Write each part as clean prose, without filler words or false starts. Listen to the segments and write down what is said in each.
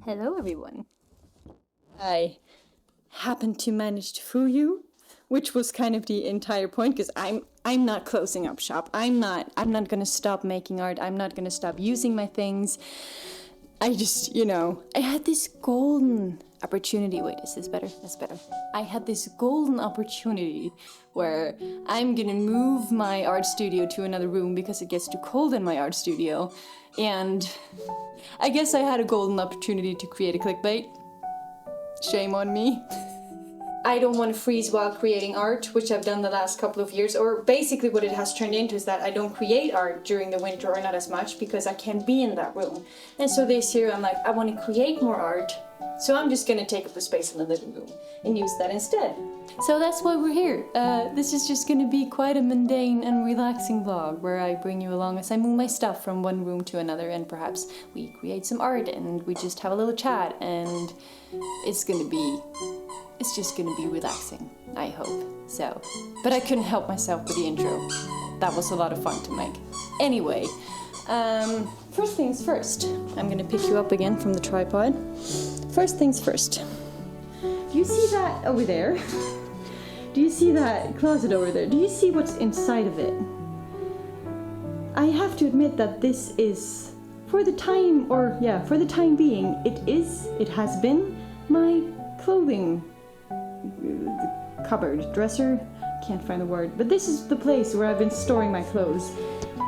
Hello everyone. I happened to manage to fool you, which was kind of the entire point, because I'm not closing up shop. I'm not gonna stop making art. I'm not gonna stop using my things. I just, I had this golden opportunity. Wait, is this better? That's better. I had this golden opportunity where I'm gonna move my art studio to another room because it gets too cold in my art studio. And I guess I had a golden opportunity to create a clickbait. Shame on me. I don't want to freeze while creating art, which I've done the last couple of years, or basically what it has turned into is that I don't create art during the winter, or not as much, because I can't be in that room. And so this year I'm like, I want to create more art, so I'm just going to take up the space in the living room and use that instead. So that's why we're here. This is just going to be quite a mundane and relaxing vlog where I bring you along as I move my stuff from one room to another, and perhaps we create some art and we just have a little chat, and it's just gonna be relaxing, I hope. So, but I couldn't help myself with the intro. That was a lot of fun to make. Anyway, first things first. I'm gonna pick you up again from the tripod. First things first. Do you see that over there? Do you see that closet over there? Do you see what's inside of it? I have to admit that this is, for the time being, it has been my clothing cupboard, dresser, can't find the word, but this is the place where I've been storing my clothes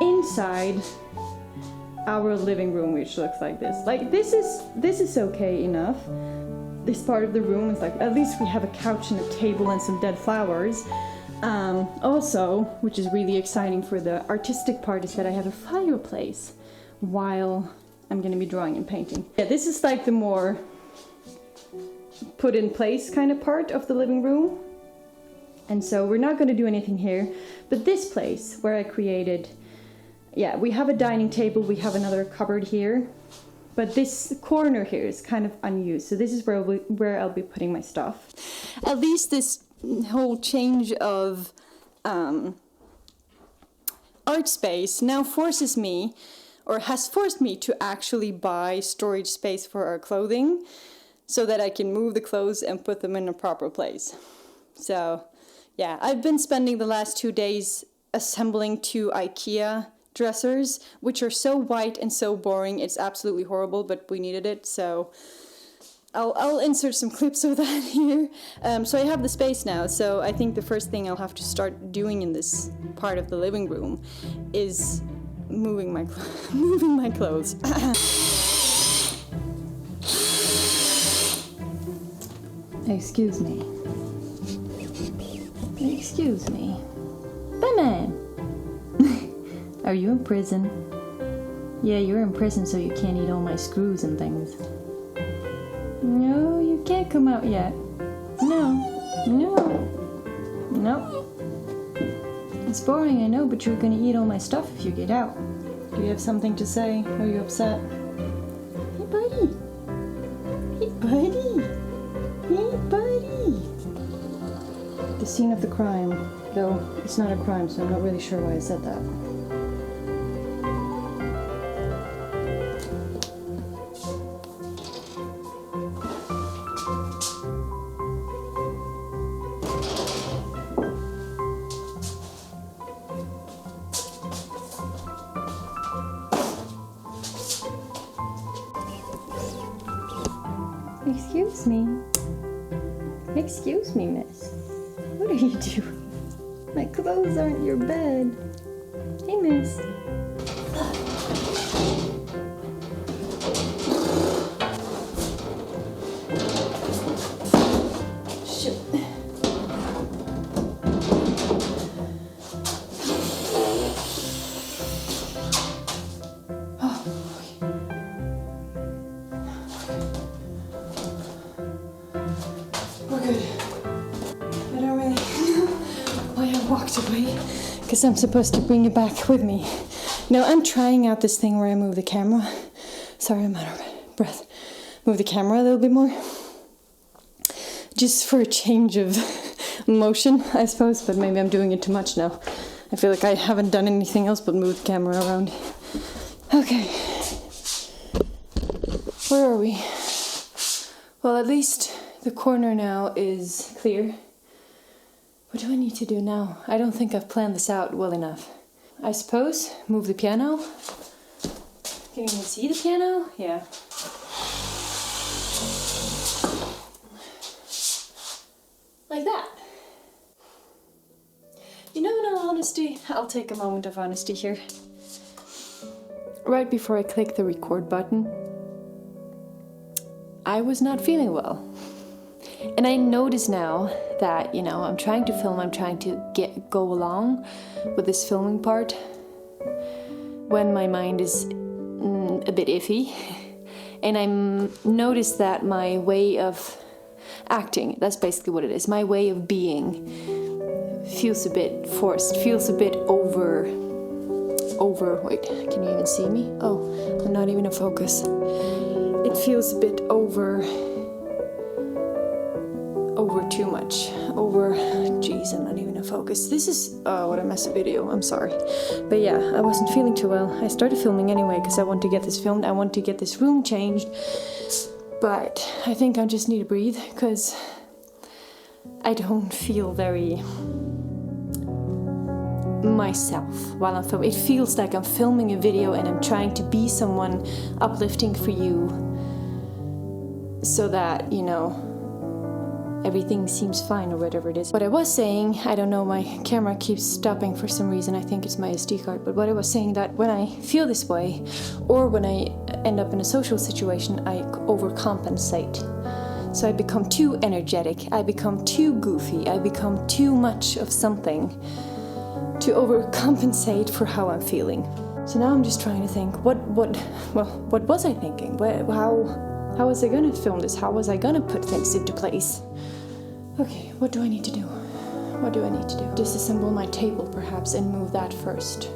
inside our living room, which looks like this. Like, this is okay enough. This part of the room is like, at least we have a couch and a table and some dead flowers. Also, which is really exciting for the artistic part, is that I have a fireplace while I'm gonna be drawing and painting. Yeah, this is like the more put in place kind of part of the living room. And so we're not gonna do anything here, but this place where I created, yeah, we have a dining table, we have another cupboard here, but this corner here is kind of unused. So this is where I'll be putting my stuff. At least this whole change of art space now forces me, or has forced me, to actually buy storage space for our clothing so that I can move the clothes and put them in a proper place. So yeah, I've been spending the last 2 days assembling 2 IKEA dressers, which are so white and so boring. It's absolutely horrible, but we needed it, so I'll insert some clips of that here. So I have the space now, so I think the first thing I'll have to start doing in this part of the living room is moving my clothes. Excuse me. Excuse me. BamBam! Are you in prison? Yeah, you're in prison so you can't eat all my screws and things. No, you can't come out yet. No. It's boring, I know, but you're gonna eat all my stuff if you get out. Do you have something to say? Are you upset? Hey, buddy. Hey, buddy. Hey, buddy. The scene of the crime, though it's not a crime, so I'm not really sure why I said that. Excuse me. Excuse me, miss. What are you doing? My clothes aren't your bed. Hey, miss. Shit. We're good. I don't really know why I walked away, because I'm supposed to bring you back with me. No, I'm trying out this thing where I move the camera. Sorry, I'm out of breath. Move the camera a little bit more. Just for a change of motion, I suppose, but maybe I'm doing it too much now. I feel like I haven't done anything else but move the camera around. Okay. Where are we? Well, at least the corner now is clear. What do I need to do now? I don't think I've planned this out well enough. I suppose move the piano. Can you even see the piano? Yeah. Like that. You know, in all honesty, I'll take a moment of honesty here. Right before I click the record button, I was not feeling well. And I notice now that, you know, I'm trying to film, I'm trying to go along with this filming part when my mind is a bit iffy. And I notice that my way of acting, that's basically what it is, my way of being feels a bit forced, feels a bit over, wait, can you even see me? Oh, I'm not even in focus. It feels a bit over too much, geez, I'm not even in focus. This is, what a mess of video, I'm sorry. But yeah, I wasn't feeling too well. I started filming anyway, because I want to get this filmed, I want to get this room changed. But I think I just need to breathe, because I don't feel very myself while I'm filming. It feels like I'm filming a video and I'm trying to be someone uplifting for you so that, you know, everything seems fine or whatever it is. What I was saying, I don't know, my camera keeps stopping for some reason. I think it's my SD card. But what I was saying, that when I feel this way, or when I end up in a social situation, I overcompensate. So I become too energetic, I become too goofy, I become too much of something to overcompensate for how I'm feeling. So now I'm just trying to think, what was I thinking? How was I gonna film this? How was I gonna put things into place? Okay, what do I need to do? What do I need to do? Disassemble my table, perhaps, and move that first.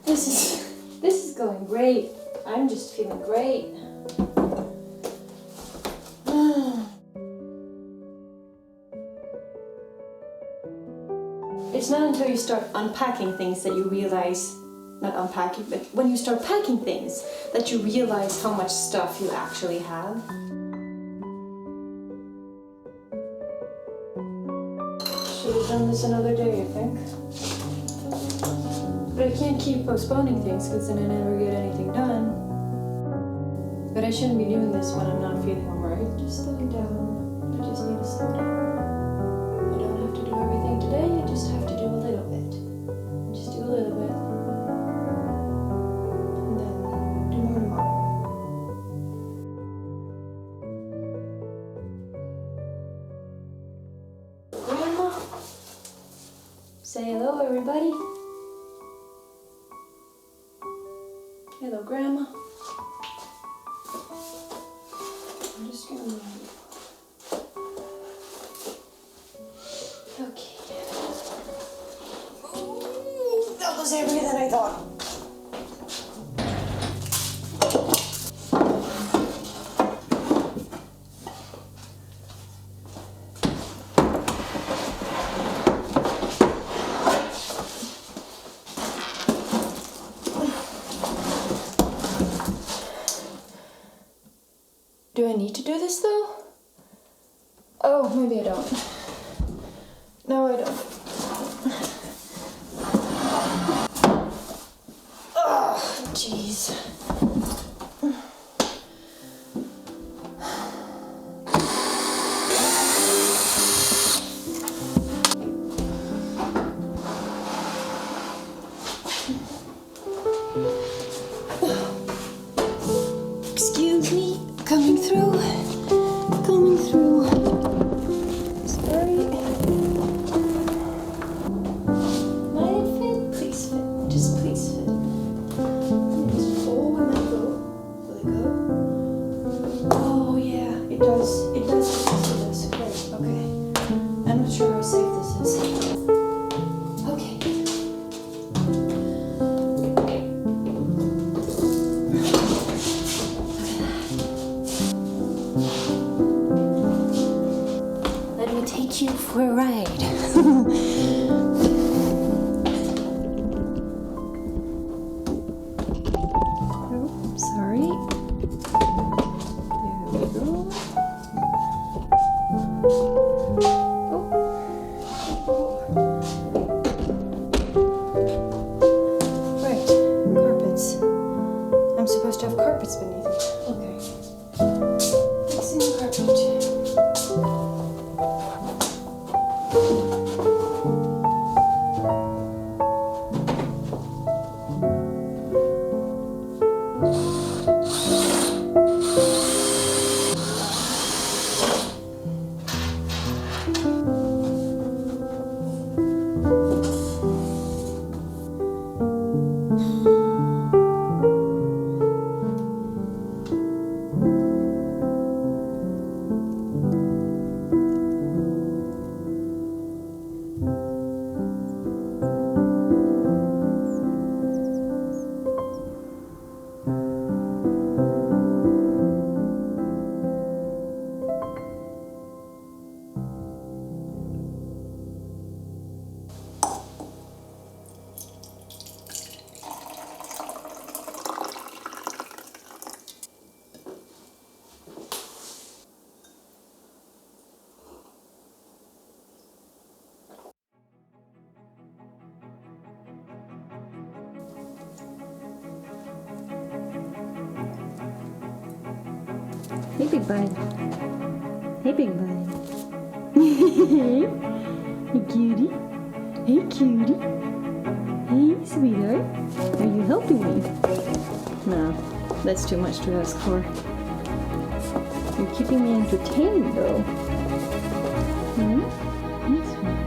This is going great. I'm just feeling great. It's not until you start unpacking things that you realize, not unpacking, but when you start packing things, that you realize how much stuff you actually have. Should have done this another day, I think. But I can't keep postponing things because then I never get anything done. But I shouldn't be doing this when I'm not feeling alright. Just slowing down. I just need to slow down. I don't have to do everything today, I just have to do a little bit. Just do a little bit. And then do more tomorrow. Grandma? Say hello, everybody. Hello, Grandma. I'm just gonna move. Okay. Ooh, that was heavier than I thought. Do I need to do this though? Oh, maybe I don't. No, I don't. Oh, jeez. Excuse me, coming through. Coming through. Sorry. Might it fit? Please fit. Just please fit. Just, oh, I might go. Will it go? Oh yeah, it does. It does. It does. Great. Okay. I'm not sure how safe this is. Okay. Let me take you for a ride. Oh, sorry. There we go. Oh. Right, carpets. I'm supposed to have carpets beneath it. Okay. Fixing the carpet. Hey, big bud. Hey, big bud. Hey, cutie. Hey, cutie. Hey, sweetheart. Are you helping me? No, that's too much to ask for. You're keeping me entertained, though. Hmm? Yes, sweetheart.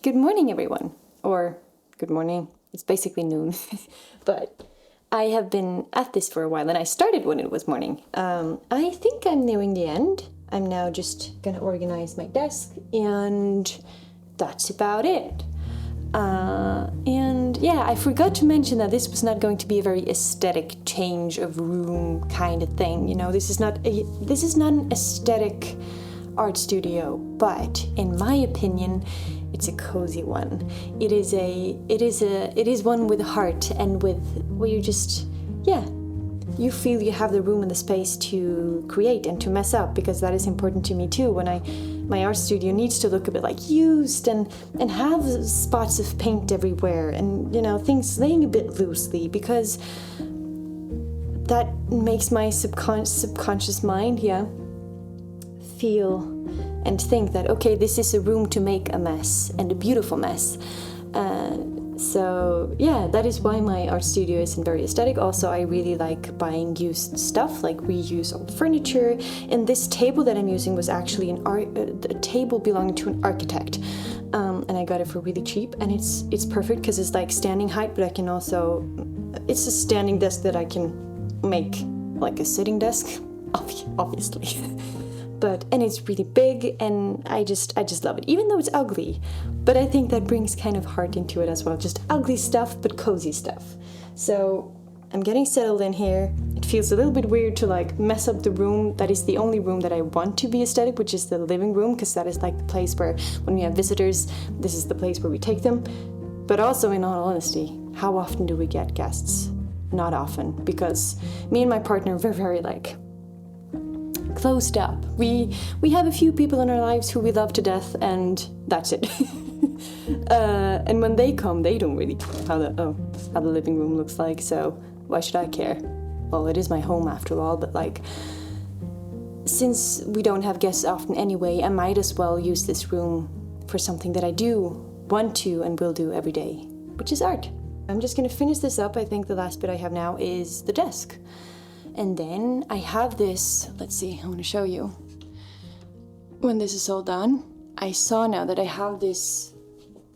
Good morning, everyone. Or good morning. It's basically noon. But I have been at this for a while, and I started when it was morning. I think I'm nearing the end. I'm now just gonna organize my desk, and that's about it. And yeah, I forgot to mention that this was not going to be a very aesthetic change of room kind of thing. You know, this is not an aesthetic art studio, but in my opinion, it's a cozy one. It is one with heart, and with where you just, yeah, you feel you have the room and the space to create and to mess up, because that is important to me too. When my art studio needs to look a bit like used and have spots of paint everywhere, and you know, things laying a bit loosely, because that makes my subconscious mind, yeah, feel and think that, okay, this is a room to make a mess, and a beautiful mess. So yeah, that is why my art studio isn't very aesthetic. Also, I really like buying used stuff, like reuse old furniture. And this table that I'm using was actually a table belonging to an architect, and I got it for really cheap. And it's perfect because it's like standing height, but I can also, it's a standing desk that I can make like a sitting desk, obviously. And it's really big, and I just love it, even though it's ugly. But I think that brings kind of heart into it as well. Just ugly stuff, but cozy stuff. So I'm getting settled in here. It feels a little bit weird to like mess up the room. That is the only room that I want to be aesthetic, which is the living room, because that is like the place where, when we have visitors, this is the place where we take them. But also, in all honesty, how often do we get guests? Not often, because me and my partner, we're very like closed up. We have a few people in our lives who we love to death, and that's it. And when they come, they don't really care how the living room looks like, so why should I care? Well, it is my home after all, but like, since we don't have guests often anyway, I might as well use this room for something that I do want to and will do every day, which is art. I'm just gonna finish this up. I think the last bit I have now is the desk. And then I have this, let's see, I want to show you. When this is all done, I saw now that I have this,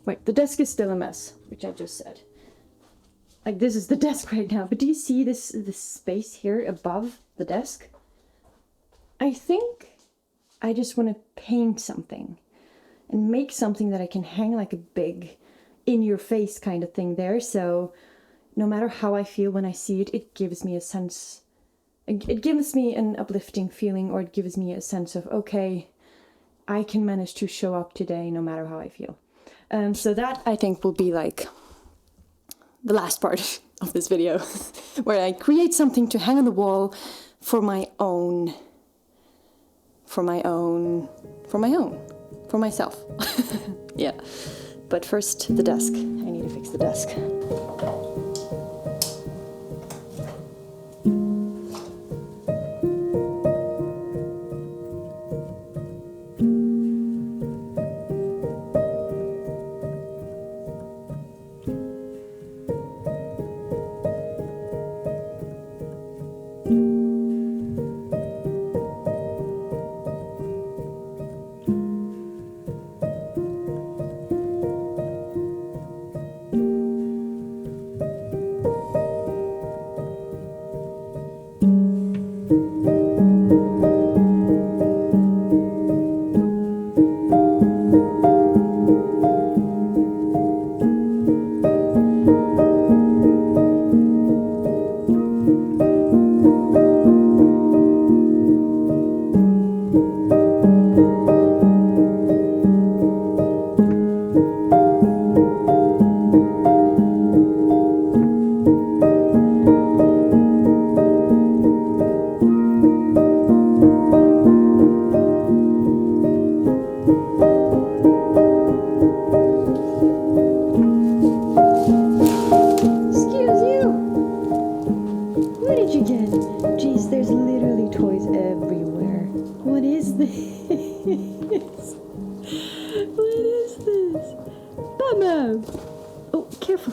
wait, the desk is still a mess, which I just said. Like, this is the desk right now, but do you see this space here above the desk? I think I just want to paint something and make something that I can hang like a big in-your-face kind of thing there, so no matter how I feel when I see it, it gives me a sense. It gives me an uplifting feeling, or it gives me a sense of, okay, I can manage to show up today no matter how I feel. So that, I think, will be like the last part of this video, where I create something to hang on the wall for myself. Yeah. But first, the desk. I need to fix the desk. BamBam! Oh, careful.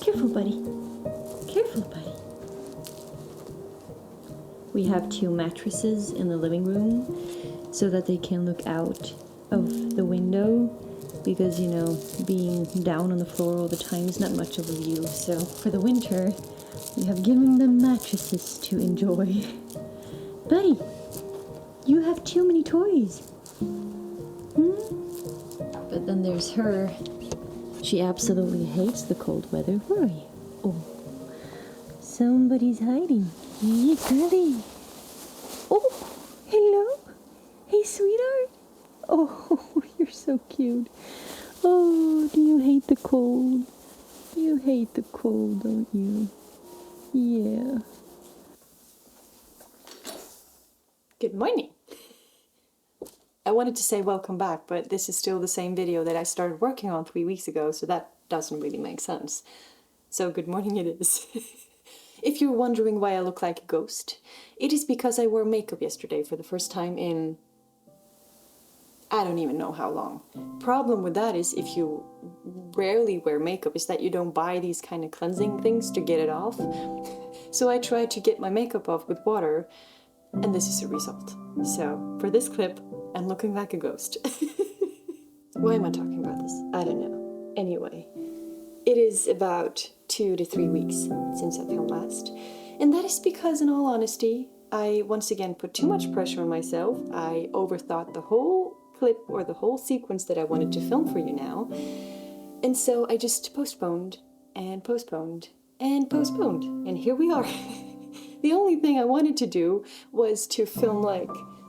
Careful, buddy. Careful, buddy. We have 2 mattresses in the living room so that they can look out of the window, because, you know, being down on the floor all the time is not much of a view. So for the winter, we have given them mattresses to enjoy. Buddy, You have too many toys. But then there's her. She absolutely hates the cold weather. Where are you? Oh, somebody's hiding. Hey, Curly. Oh, hello. Hey, sweetheart. Oh, you're so cute. Oh, do you hate the cold? You hate the cold, don't you? Yeah. Good morning. I wanted to say welcome back, but this is still the same video that I started working on 3 weeks ago, so that doesn't really make sense. So good morning it is. If you're wondering why I look like a ghost, it is because I wore makeup yesterday for the first time in I don't even know how long. Problem with that is if you rarely wear makeup is that you don't buy these kind of cleansing things to get it off. So I tried to get my makeup off with water, and this is the result. So for this clip, I'm looking like a ghost. Why am I talking about this? I don't know. Anyway, it is about 2 to 3 weeks since I filmed last. And that is because, in all honesty, I once again put too much pressure on myself. I overthought the whole clip or the whole sequence that I wanted to film for you now. And so I just postponed and postponed and postponed. And here we are. The only thing I wanted to do was to film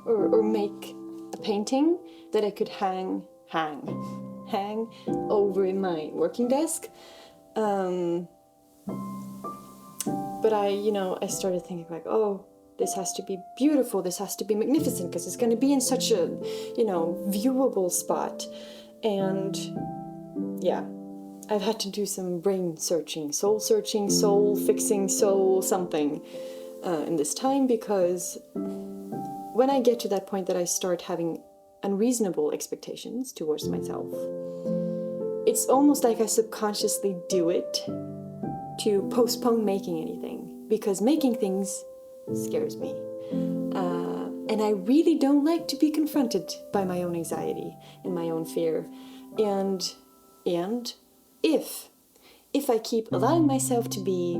or make a painting that I could hang over in my working desk. But I started thinking like, oh, this has to be beautiful, this has to be magnificent, because it's going to be in such a, viewable spot. And yeah, I've had to do some brain searching, soul fixing, soul something in this time, because when I get to that point that I start having unreasonable expectations towards myself, it's almost like I subconsciously do it to postpone making anything, because making things scares me. And I really don't like to be confronted by my own anxiety and my own fear. And if I keep allowing myself to be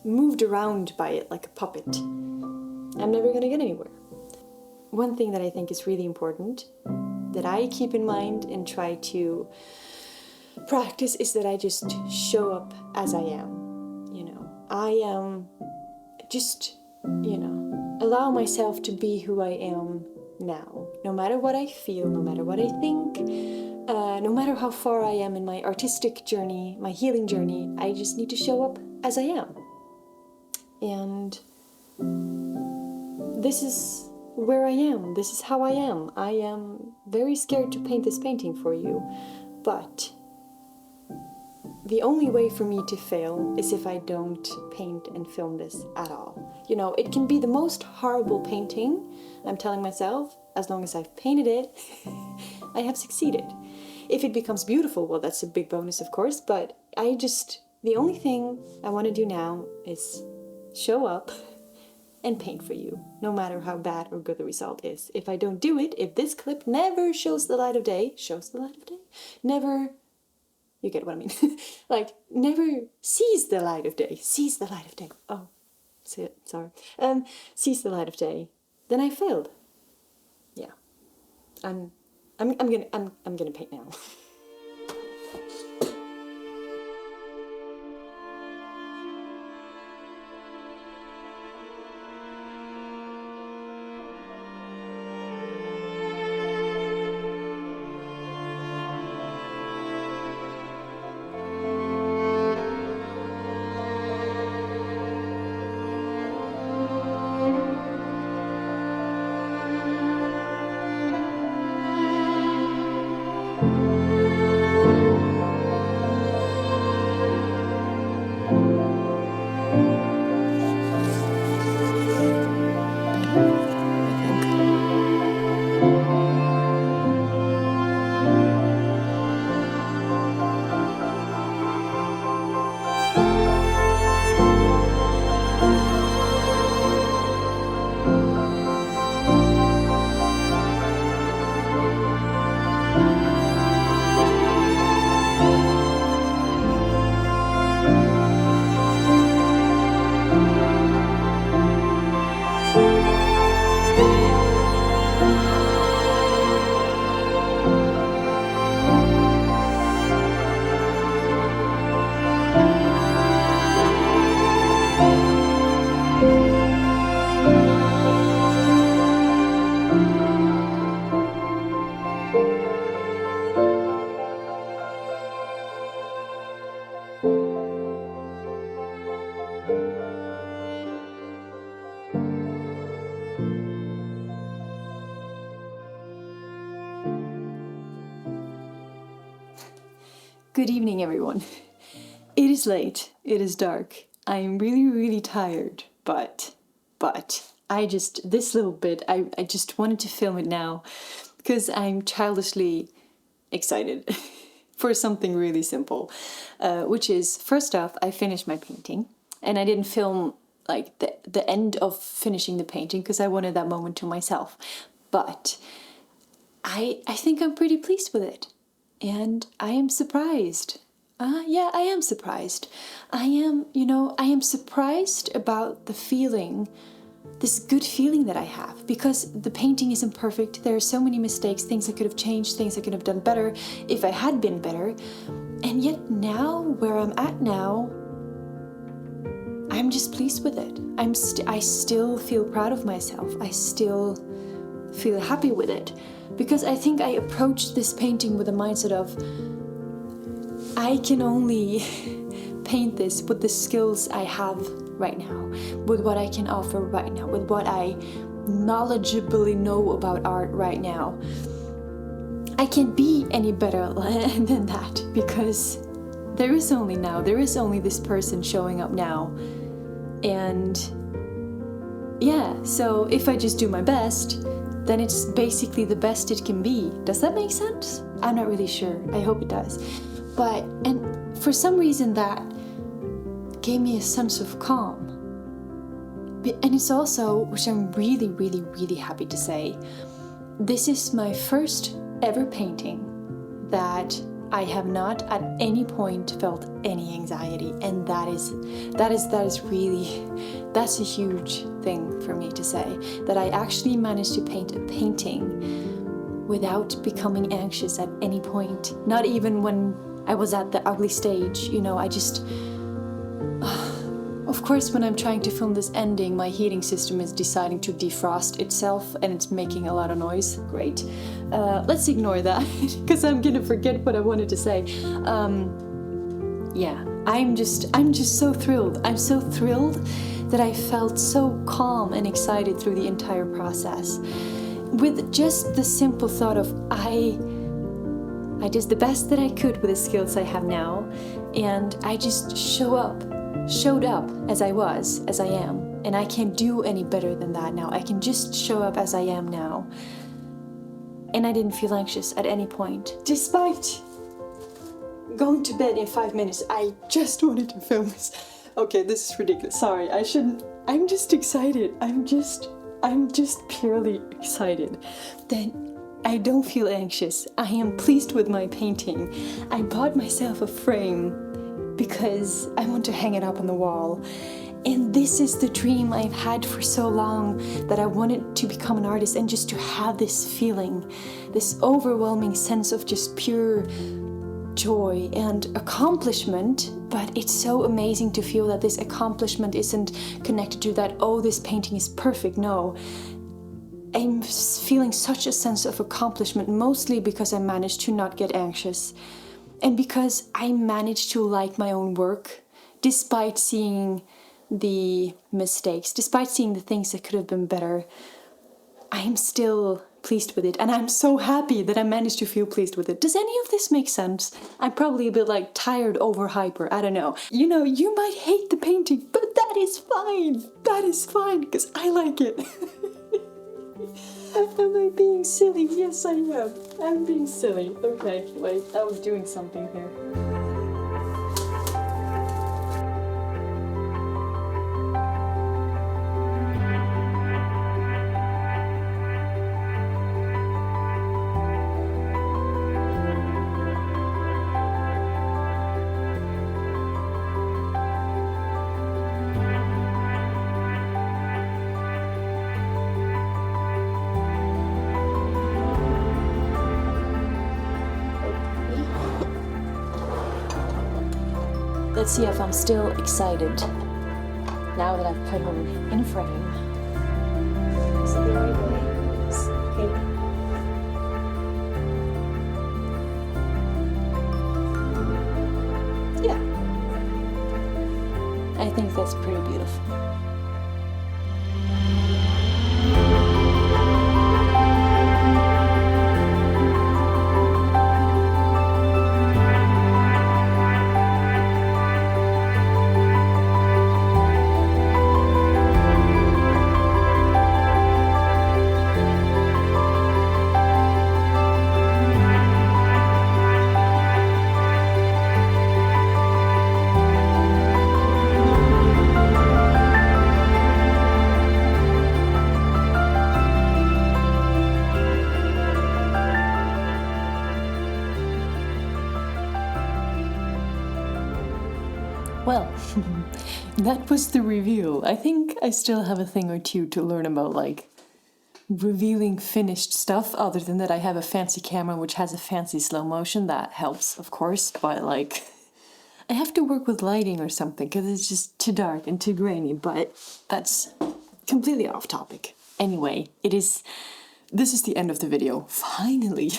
moved around by it like a puppet, I'm never going to get anywhere. One thing that I think is really important that I keep in mind and try to practice is that I just show up as I am. I am just, allow myself to be who I am now. No matter what I feel, no matter what I think, no matter how far I am in my artistic journey, my healing journey, I just need to show up as I am. And this is where I am. This is how I am. I am very scared to paint this painting for you, but the only way for me to fail is if I don't paint and film this at all. It can be the most horrible painting, I'm telling myself, as long as I've painted it, I have succeeded. If it becomes beautiful, well, that's a big bonus, of course, but the only thing I want to do now is show up and paint for you, no matter how bad or good the result is. If I don't do it, if this clip never shows the light of day, never, you get what I mean, never sees the light of day, oh, sorry, sees the light of day, then I failed. Yeah, I'm gonna paint now. Good evening, everyone. It is late, it is dark, I'm really, really tired, but this little bit, I just wanted to film it now because I'm childishly excited for something really simple, which is, first off, I finished my painting, and I didn't film like the end of finishing the painting because I wanted that moment to myself, but I think I'm pretty pleased with it. And I am surprised. Yeah, I am surprised. I am surprised about the feeling, this good feeling that I have, because the painting isn't perfect. There are so many mistakes, things I could have changed, things I could have done better if I had been better. And yet now, where I'm at now, I'm just pleased with it. I still feel proud of myself. I still feel happy with it. Because I think I approached this painting with a mindset of, I can only paint this with the skills I have right now, with what I can offer right now, with what I knowledgeably know about art right now. I can't be any better than that, because there is only this person showing up now. And yeah, so if I just do my best, then it's basically the best it can be. Does that make sense? I'm not really sure. I hope it does. And for some reason that gave me a sense of calm. And it's also, which I'm really, really, really happy to say, this is my first ever painting that I have not at any point felt any anxiety, and that's a huge thing for me to say, that I actually managed to paint a painting without becoming anxious at any point. Not even when I was at the ugly stage, of course, when I'm trying to film this ending, my heating system is deciding to defrost itself and it's making a lot of noise. Great. Let's ignore that because I'm gonna forget what I wanted to say. Yeah, I'm just so thrilled. I'm so thrilled that I felt so calm and excited through the entire process. With just the simple thought of I did the best that I could with the skills I have now, and I just showed up as I am, and I can't do any better than that now. I can just show up as I am now. And I didn't feel anxious at any point. Despite going to bed in 5 minutes, I just wanted to film this. Okay, this is ridiculous. Sorry, I shouldn't. I'm just excited. I'm just purely excited. Then I don't feel anxious. I am pleased with my painting. I bought myself a frame because I want to hang it up on the wall. And this is the dream I've had for so long, that I wanted to become an artist and just to have this feeling, this overwhelming sense of just pure joy and accomplishment. But it's so amazing to feel that this accomplishment isn't connected to that, oh, this painting is perfect. No, I'm feeling such a sense of accomplishment, mostly because I managed to not get anxious. And because I managed to like my own work, despite seeing the mistakes, despite seeing the things that could have been better, I'm still pleased with it. And I'm so happy that I managed to feel pleased with it. Does any of this make sense? I'm probably a bit like tired over hyper. I don't know. You might hate the painting, but that is fine. That is fine, because I like it. Am I being silly? Yes, I am. I'm being silly. Okay, wait, I was doing something here. Let's see if I'm still excited now that I've put him in frame. Is it the right way? Yes. Okay. Yeah. I think that's pretty beautiful. Well, that was the reveal. I think I still have a thing or two to learn about, like, revealing finished stuff. Other than that, I have a fancy camera which has a fancy slow motion. That helps, of course, but, like, I have to work with lighting or something because it's just too dark and too grainy, but that's completely off topic. Anyway, this is the end of the video. Finally!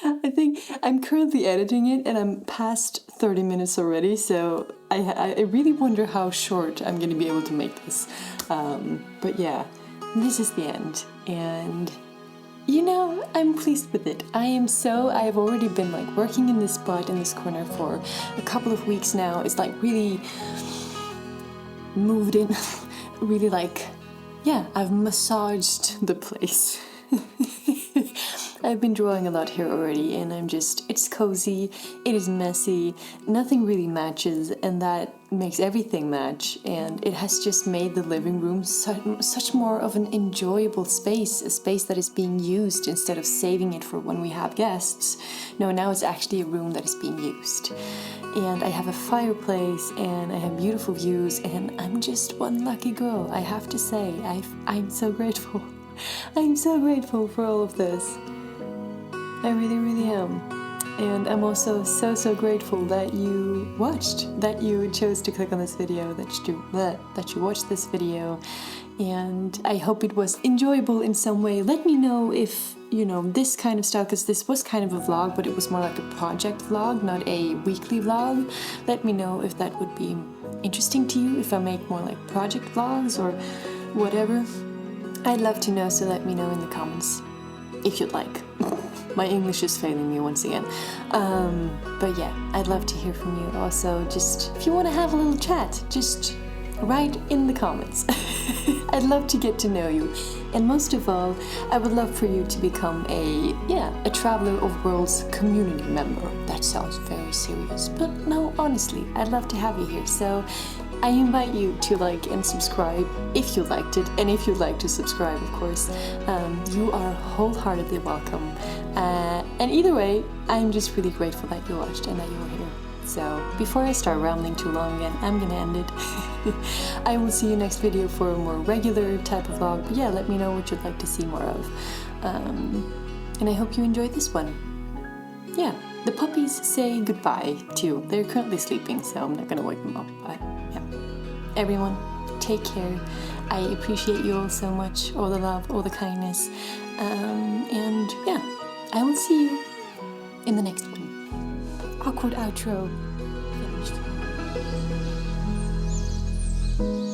I think I'm currently editing it and I'm past 30 minutes already, so I really wonder how short I'm going to be able to make this. But yeah, this is the end, and you know, I'm pleased with it. I've already been like working in this spot in this corner for a couple of weeks now. It's like really moved in, really like, yeah, I've massaged the place. I've been drawing a lot here already, and it's cozy, it is messy, nothing really matches, and that makes everything match, and it has just made the living room such more of an enjoyable space, a space that is being used instead of saving it for when we have guests. No, now it's actually a room that is being used. And I have a fireplace, and I have beautiful views, and I'm just one lucky girl, I have to say. I'm so grateful. I'm so grateful for all of this. I really, really am. And I'm also so grateful that you watched, that you chose to click on this video, that you watched this video. And I hope it was enjoyable in some way. Let me know if, you know, this kind of stuff, because this was kind of a vlog, but it was more like a project vlog, not a weekly vlog. Let me know if that would be interesting to you, if I make more like project vlogs or whatever. I'd love to know, so let me know in the comments if you'd like. My English is failing me once again. But yeah, I'd love to hear from you. Also, just if you want to have a little chat, just write in the comments. I'd love to get to know you. And most of all, I would love for you to become a Traveler of Worlds community member. That sounds very serious, but no, honestly, I'd love to have you here. So I invite you to like and subscribe if you liked it, and if you'd like to subscribe, of course, you are wholeheartedly welcome. And either way, I'm just really grateful that you watched and that you were here. So before I start rambling too long again, I'm gonna end it. I will see you next video for a more regular type of vlog, but yeah, let me know what you'd like to see more of. And I hope you enjoyed this one. Yeah, the puppies say goodbye too. They're currently sleeping, so I'm not gonna wake them up, but yeah. Everyone, take care. I appreciate you all so much, all the love, all the kindness. And yeah, I will see you in the next one. Awkward outro finished.